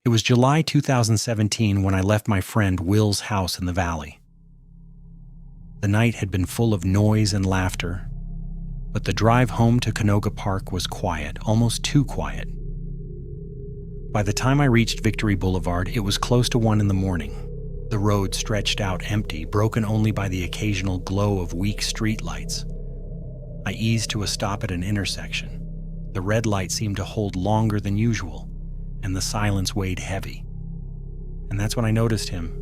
It was July 2017 when I left my friend Will's house in the valley. The night had been full of noise and laughter, but the drive home to Canoga Park was quiet, almost too quiet. By the time I reached Victory Boulevard, it was close to 1 in the morning. The road stretched out empty, broken only by the occasional glow of weak streetlights. I eased to a stop at an intersection. The red light seemed to hold longer than usual, and the silence weighed heavy. And that's when I noticed him.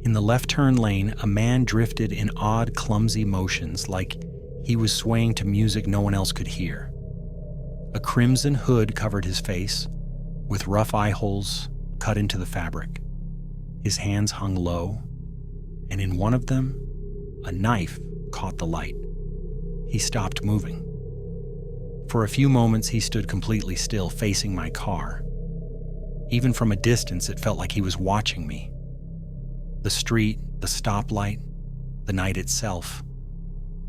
In the left turn lane, a man drifted in odd, clumsy motions, like he was swaying to music no one else could hear. A crimson hood covered his face, with rough eye holes cut into the fabric. His hands hung low, and in one of them, a knife caught the light. He stopped moving. For a few moments, he stood completely still, facing my car. Even from a distance, it felt like he was watching me. The street, the stoplight, the night itself,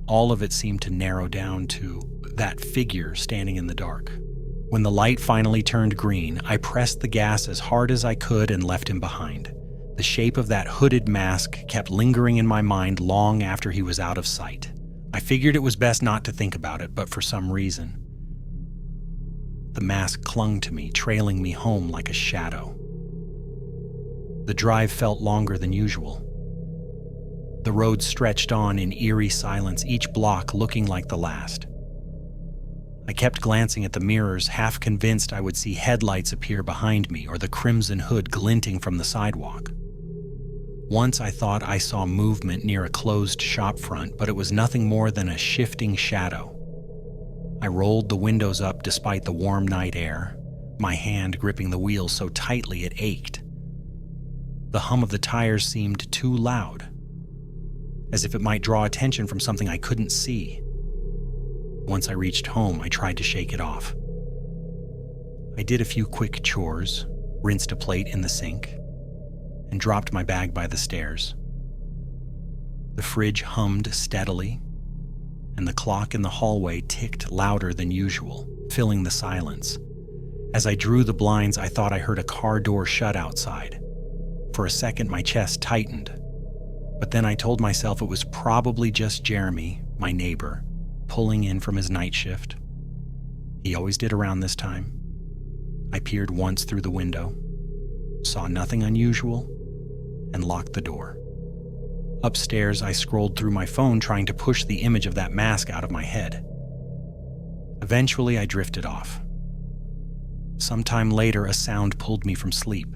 all of it seemed to narrow down to that figure standing in the dark. When the light finally turned green, I pressed the gas as hard as I could and left him behind. The shape of that hooded mask kept lingering in my mind long after he was out of sight. I figured it was best not to think about it, but for some reason, the mask clung to me, trailing me home like a shadow. The drive felt longer than usual. The road stretched on in eerie silence, each block looking like the last. I kept glancing at the mirrors, half convinced I would see headlights appear behind me or the crimson hood glinting from the sidewalk. Once I thought I saw movement near a closed shop front, but it was nothing more than a shifting shadow. I rolled the windows up despite the warm night air, my hand gripping the wheel so tightly it ached. The hum of the tires seemed too loud, as if it might draw attention from something I couldn't see. Once I reached home, I tried to shake it off. I did a few quick chores, rinsed a plate in the sink, and dropped my bag by the stairs. The fridge hummed steadily, and the clock in the hallway ticked louder than usual, filling the silence. As I drew the blinds, I thought I heard a car door shut outside. For a second, my chest tightened, but then I told myself it was probably just Jeremy, my neighbor, pulling in from his night shift. He always did around this time. I peered once through the window, saw nothing unusual, and locked the door. Upstairs, I scrolled through my phone trying to push the image of that mask out of my head. Eventually, I drifted off. Sometime later, a sound pulled me from sleep.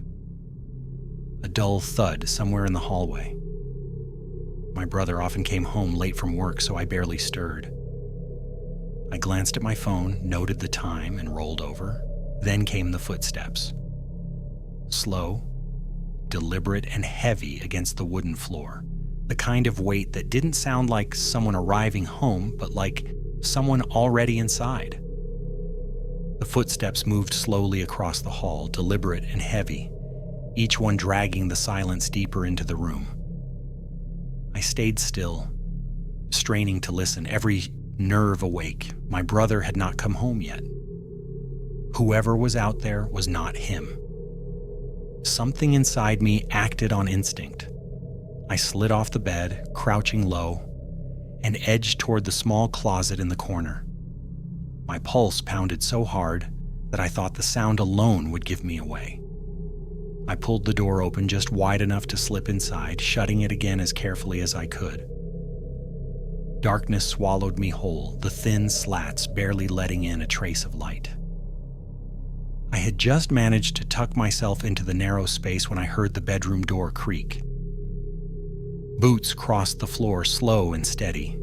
A dull thud somewhere in the hallway. My brother often came home late from work, so I barely stirred. I glanced at my phone, noted the time, and rolled over. Then came the footsteps. Slow, deliberate, and heavy against the wooden floor. The kind of weight that didn't sound like someone arriving home, but like someone already inside. The footsteps moved slowly across the hall, deliberate and heavy, each one dragging the silence deeper into the room. I stayed still, straining to listen, every nerve awake. My brother had not come home yet. Whoever was out there was not him. Something inside me acted on instinct. I slid off the bed, crouching low, and edged toward the small closet in the corner. My pulse pounded so hard that I thought the sound alone would give me away. I pulled the door open just wide enough to slip inside, shutting it again as carefully as I could. Darkness swallowed me whole, the thin slats barely letting in a trace of light. I had just managed to tuck myself into the narrow space when I heard the bedroom door creak. Boots crossed the floor, slow and steady.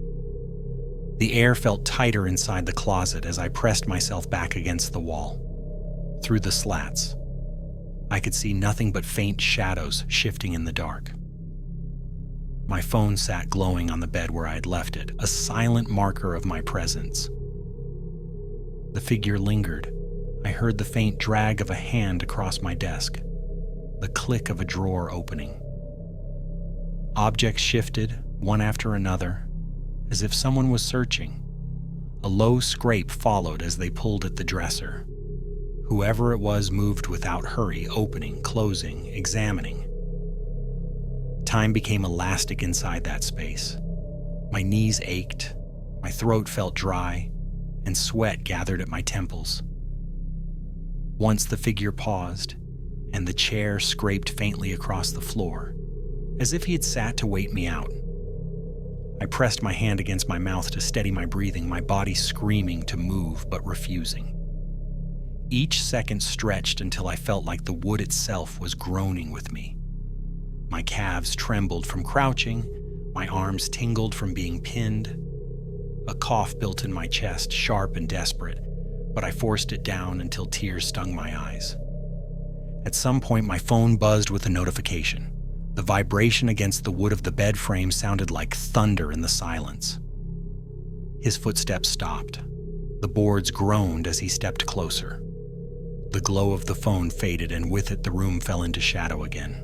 The air felt tighter inside the closet as I pressed myself back against the wall. Through the slats, I could see nothing but faint shadows shifting in the dark. My phone sat glowing on the bed where I had left it, a silent marker of my presence. The figure lingered. I heard the faint drag of a hand across my desk, the click of a drawer opening. Objects shifted, one after another, as if someone was searching. A low scrape followed as they pulled at the dresser. Whoever it was moved without hurry, opening, closing, examining. Time became elastic inside that space. My knees ached, my throat felt dry, and sweat gathered at my temples. Once the figure paused, and the chair scraped faintly across the floor, as if he had sat to wait me out. I pressed my hand against my mouth to steady my breathing, my body screaming to move but refusing. Each second stretched until I felt like the wood itself was groaning with me. My calves trembled from crouching, my arms tingled from being pinned. A cough built in my chest, sharp and desperate, but I forced it down until tears stung my eyes. At some point, my phone buzzed with a notification. The vibration against the wood of the bed frame sounded like thunder in the silence. His footsteps stopped. The boards groaned as he stepped closer. The glow of the phone faded, and with it the room fell into shadow again.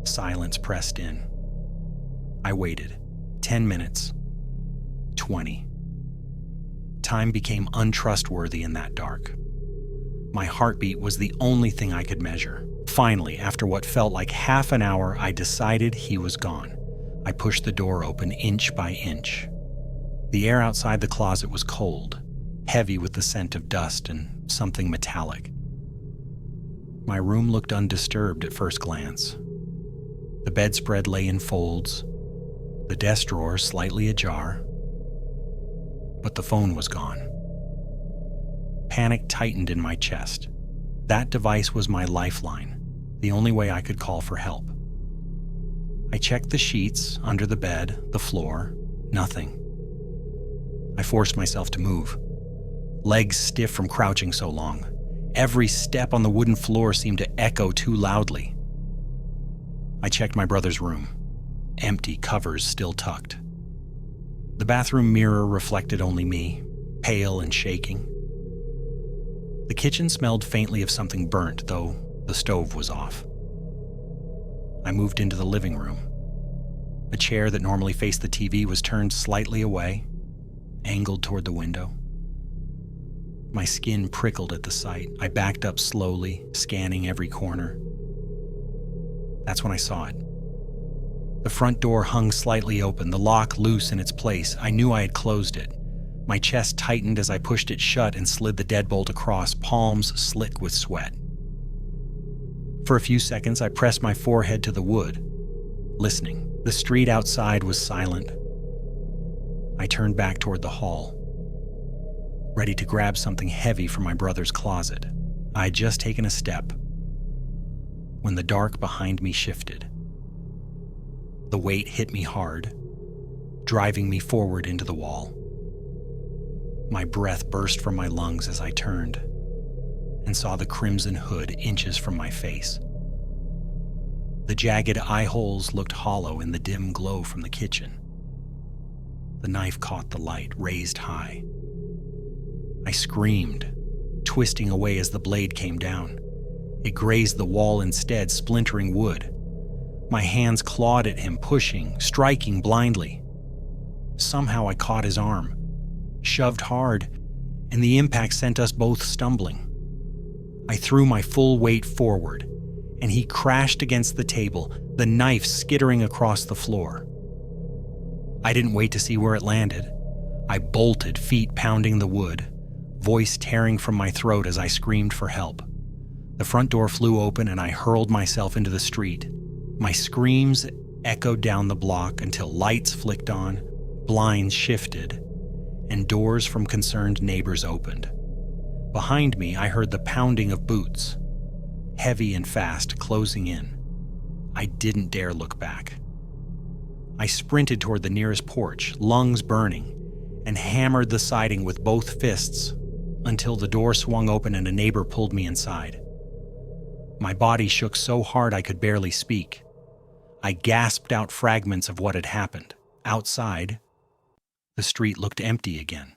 Silence pressed in. I waited. 10 minutes. 20. Time became untrustworthy in that dark. My heartbeat was the only thing I could measure. Finally, after what felt like half an hour, I decided he was gone. I pushed the door open inch by inch. The air outside the closet was cold, heavy with the scent of dust and something metallic. My room looked undisturbed at first glance. The bedspread lay in folds, the desk drawer slightly ajar, but the phone was gone. Panic tightened in my chest. That device was my lifeline, the only way I could call for help. I checked the sheets, under the bed, the floor, nothing. I forced myself to move, legs stiff from crouching so long. Every step on the wooden floor seemed to echo too loudly. I checked my brother's room, empty, covers still tucked. The bathroom mirror reflected only me, pale and shaking. The kitchen smelled faintly of something burnt, though the stove was off. I moved into the living room. A chair that normally faced the TV was turned slightly away, angled toward the window. My skin prickled at the sight. I backed up slowly, scanning every corner. That's when I saw it. The front door hung slightly open, the lock loose in its place. I knew I had closed it. My chest tightened as I pushed it shut and slid the deadbolt across, palms slick with sweat. For a few seconds, I pressed my forehead to the wood, listening. The street outside was silent. I turned back toward the hall, ready to grab something heavy from my brother's closet. I had just taken a step when the dark behind me shifted. The weight hit me hard, driving me forward into the wall. My breath burst from my lungs as I turned and saw the crimson hood inches from my face. The jagged eye holes looked hollow in the dim glow from the kitchen. The knife caught the light, raised high. I screamed, twisting away as the blade came down. It grazed the wall instead, splintering wood. My hands clawed at him, pushing, striking blindly. Somehow I caught his arm, shoved hard, and the impact sent us both stumbling. I threw my full weight forward, and he crashed against the table, the knife skittering across the floor. I didn't wait to see where it landed. I bolted, feet pounding the wood, voice tearing from my throat as I screamed for help. The front door flew open and I hurled myself into the street. My screams echoed down the block until lights flicked on, blinds shifted, and doors from concerned neighbors opened. Behind me, I heard the pounding of boots, heavy and fast, closing in. I didn't dare look back. I sprinted toward the nearest porch, lungs burning, and hammered the siding with both fists until the door swung open and a neighbor pulled me inside. My body shook so hard I could barely speak. I gasped out fragments of what had happened. Outside, the street looked empty again.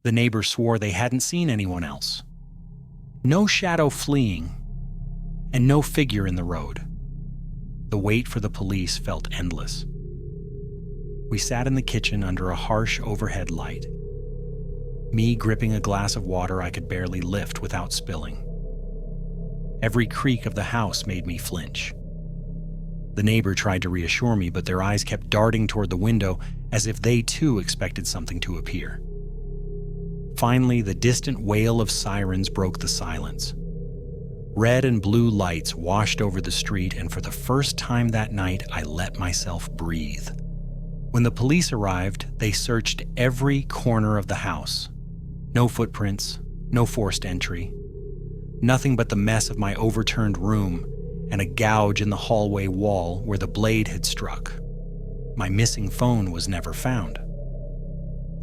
The neighbors swore they hadn't seen anyone else. No shadow fleeing, and no figure in the road. The wait for the police felt endless. We sat in the kitchen under a harsh overhead light. me gripping a glass of water I could barely lift without spilling. Every creak of the house made me flinch. The neighbor tried to reassure me, but their eyes kept darting toward the window as if they too expected something to appear. Finally, the distant wail of sirens broke the silence. Red and blue lights washed over the street, and for the first time that night, I let myself breathe. When the police arrived, they searched every corner of the house. No footprints, no forced entry. Nothing but the mess of my overturned room and a gouge in the hallway wall where the blade had struck. My missing phone was never found.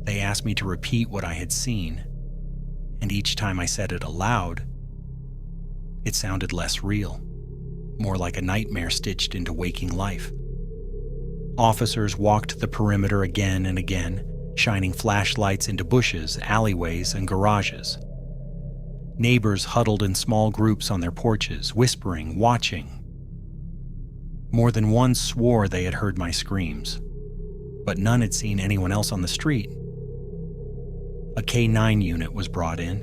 They asked me to repeat what I had seen, and each time I said it aloud, it sounded less real, more like a nightmare stitched into waking life. Officers walked the perimeter again and again, shining flashlights into bushes, alleyways, and garages. Neighbors huddled in small groups on their porches, whispering, watching. More than one swore they had heard my screams, but none had seen anyone else on the street. A K-9 unit was brought in,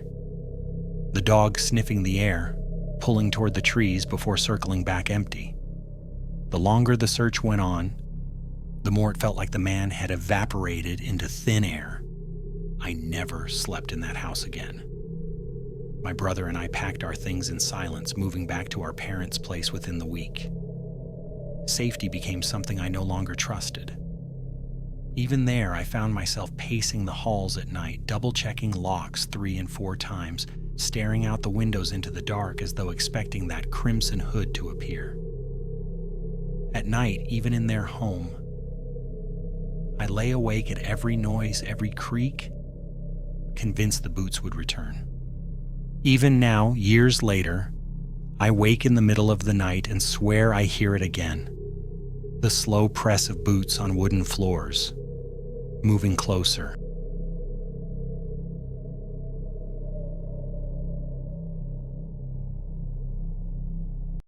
the dog sniffing the air, pulling toward the trees before circling back empty. The longer the search went on, the more it felt like the man had evaporated into thin air. I never slept in that house again. My brother and I packed our things in silence, moving back to our parents' place within the week. Safety became something I no longer trusted. Even there, I found myself pacing the halls at night, double-checking locks 3 and 4 times, staring out the windows into the dark as though expecting that crimson hood to appear. At night, even in their home, I lay awake at every noise, every creak, convinced the boots would return. Even now, years later, I wake in the middle of the night and swear I hear it again. The slow press of boots on wooden floors, moving closer,